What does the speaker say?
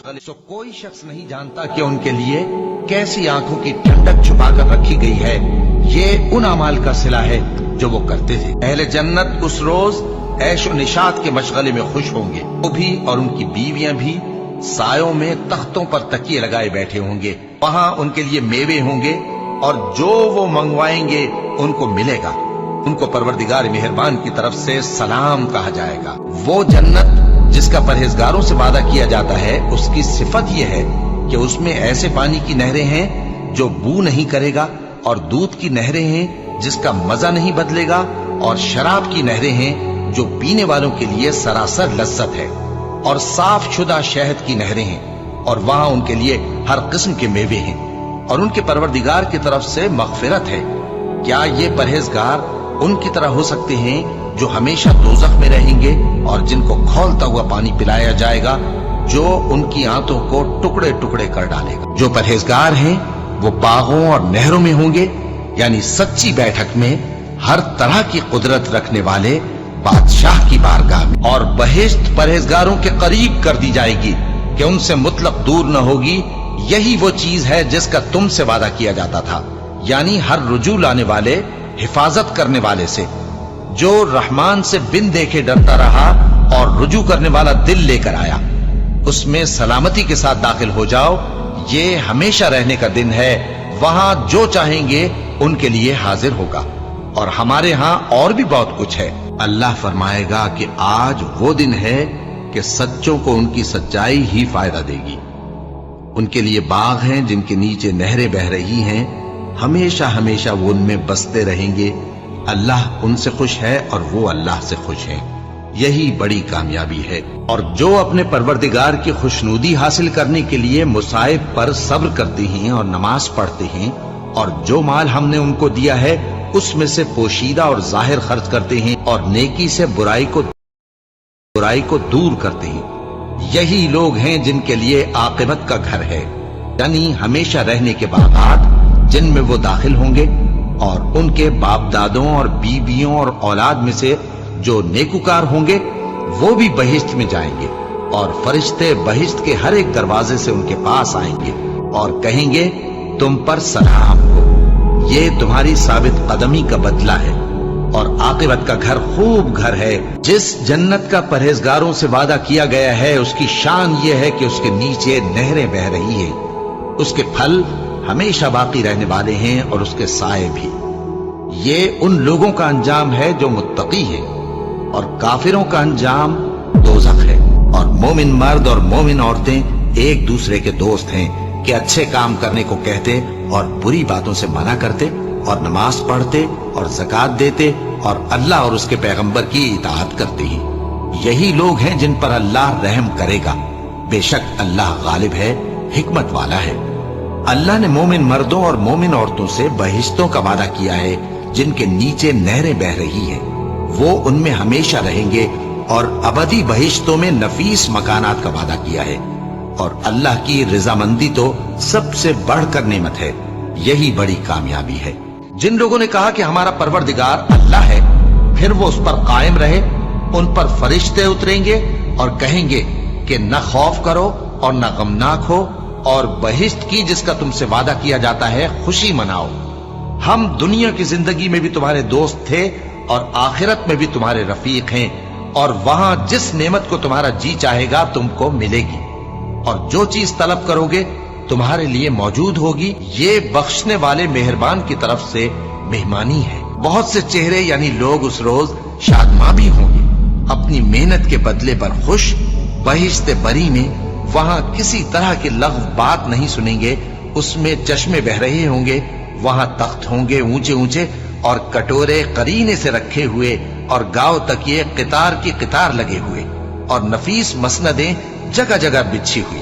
तो कोई शख्स नहीं जानता कि उनके लिए कैसी आंखों की ठंडक छुपा कर रखी गई है। ये उन अमाल का सिला है जो वो करते थे। अहले जन्नत उस रोज ऐशो निशात के मशगले में खुश होंगे। वो भी और उनकी बीवियां भी सायों में तख्तों पर तकिए लगाए बैठे होंगे। वहां उनके लिए मेवे होंगे और जो वो मंगवाएंगे उनको मिलेगा। उनको परवरदिगार मेहरबान की तरफ से सलाम कहा जाएगा। वो जन्नत जिसका परहेजगारों से वादा किया जाता है, उसकी सिफत यह है कि उसमें ऐसे पानी की नहरें हैं जो बू नहीं करेगा, और दूध की नहरें हैं जिसका मजा नहीं बदलेगा, और शराब की नहरें हैं जो पीने वालों के लिए सरासर लज्जत है, और साफ शुदा शहद की नहरें हैं, और वहां उनके लिए हर किस्म के मेवे हैं, और उनके परवरदिगार की तरफ से मगफिरत है। क्या ये परहेजगार उनकी तरह हो सकते हैं जो हमेशा दोज़ख में रहेंगे और जिनको खौलता हुआ पानी पिलाया जाएगा जो उनकी आंतों को टुकड़े टुकड़े कर डालेगा। जो परहेजगार हैं वो बागों और नहरों में होंगे, यानी सच्ची बैठक में हर तरह की कुदरत रखने वाले बादशाह की बारगाह में। और बहिश्त परहेजगारों के करीब कर दी जाएगी कि उनसे मुतलक दूर न होगी। यही वो चीज है जिसका तुमसे वादा किया जाता था, यानी हर रुजू लाने वाले, हिफाजत करने वाले से, जो रहमान से बिन देखे डरता रहा और रुजू करने वाला दिल लेकर आया, उसमें सलामती के साथ दाखिल हो जाओ। ये हमेशा रहने का दिन है, वहां जो चाहेंगे उनके लिए हाजिर होगा। और हमारे यहां और भी बहुत कुछ है। अल्लाह फरमाएगा कि आज वो दिन है कि सच्चों को उनकी सच्चाई ही फायदा देगी। उनके लिए बाग हैं जिनके नीचे नहरें बह रही हैं, हमेशा हमेशा वो उनमें बसते रहेंगे। अल्लाह उनसे खुश है और वो अल्लाह से खुश हैं। यही बड़ी कामयाबी है। और जो अपने परवरदिगार की खुशनुदी हासिल करने के लिए मुसाइब पर सब्र करते हैं और नमाज पढ़ते हैं, और जो माल हमने उनको दिया है उसमें से पोशीदा और जाहिर खर्च करते हैं, और नेकी से बुराई को दूर करते हैं, यही लोग हैं जिनके लिए आकिबत का घर है, यानी हमेशा रहने के बागात जिनमें वो दाखिल होंगे। और उनके बाप दादों और बीबियों और औलाद में से जो नेकुकार होंगे वो भी बहिश्त में जाएंगे, और फरिश्ते बहिश्त के हर एक दरवाजे से उनके पास आएंगे और कहेंगे तुम पर सलाम हो। ये तुम्हारी साबित कदमी का बदला है, और आकिबत का घर खूब घर है। जिस जन्नत का परहेजगारों से वादा किया गया है उसकी शान ये है कि उसके नीचे नहरें बह रही है, उसके फल हमेशा बाकी रहने वाले हैं और उसके साए भी। ये उन लोगों का अंजाम है जो मुत्तकी है, और काफिरों का अंजाम दोज़ख है। और मोमिन मर्द और मोमिन औरतें एक दूसरे के दोस्त हैं कि अच्छे काम करने को कहते और बुरी बातों से मना करते, और नमाज पढ़ते और ज़कात देते, और अल्लाह और उसके पैगंबर की इताअत करते हैं। यही लोग हैं जिन पर अल्लाह रहम करेगा। बेशक अल्लाह गालिब है, हिकमत वाला है। अल्लाह ने मोमिन मर्दों और मोमिन औरतों से बहिश्तों का वादा किया है जिनके नीचे नहरें बह रही हैं। वो उनमें हमेशा रहेंगे, और अबदी बहिश्तों में नफीस मकानात का वादा किया है। और अल्लाह की रजामंदी तो सबसे बढ़कर नेमत है। यही बड़ी कामयाबी है। जिन लोगों ने कहा कि हमारा परवरदिगार अल्लाह है, फिर वो उस पर कायम रहे, उन पर फरिश्ते उतरेंगे और कहेंगे कि न खौफ करो और न गमनाक हो, और बहिश्त की जिसका तुमसे वादा किया जाता है खुशी मनाओ। हम दुनिया की जिंदगी में भी तुम्हारे दोस्त थे और आखिरत में भी तुम्हारे रफीक हैं, और वहां जिस नेमत को तुम्हारा जी चाहेगा तुमको मिलेगी, और जो चीज तलब करोगे तुम्हारे लिए मौजूद होगी। ये बख्शने वाले मेहरबान की तरफ से मेहमानी है। बहुत से चेहरे यानी लोग उस रोज शादमां भी होंगे, अपनी मेहनत के बदले पर खुश। बहिश्त बरी में वहां किसी तरह की लग़्व बात नहीं सुनेंगे। उसमें चश्मे बह रहे होंगे, वहां तख्त होंगे ऊंचे ऊंचे, और कटोरे करीने से रखे हुए, और गांव तक ये कितार की कितार लगे हुए, और नफीस मसनदें जगह जगह बिछी हुई।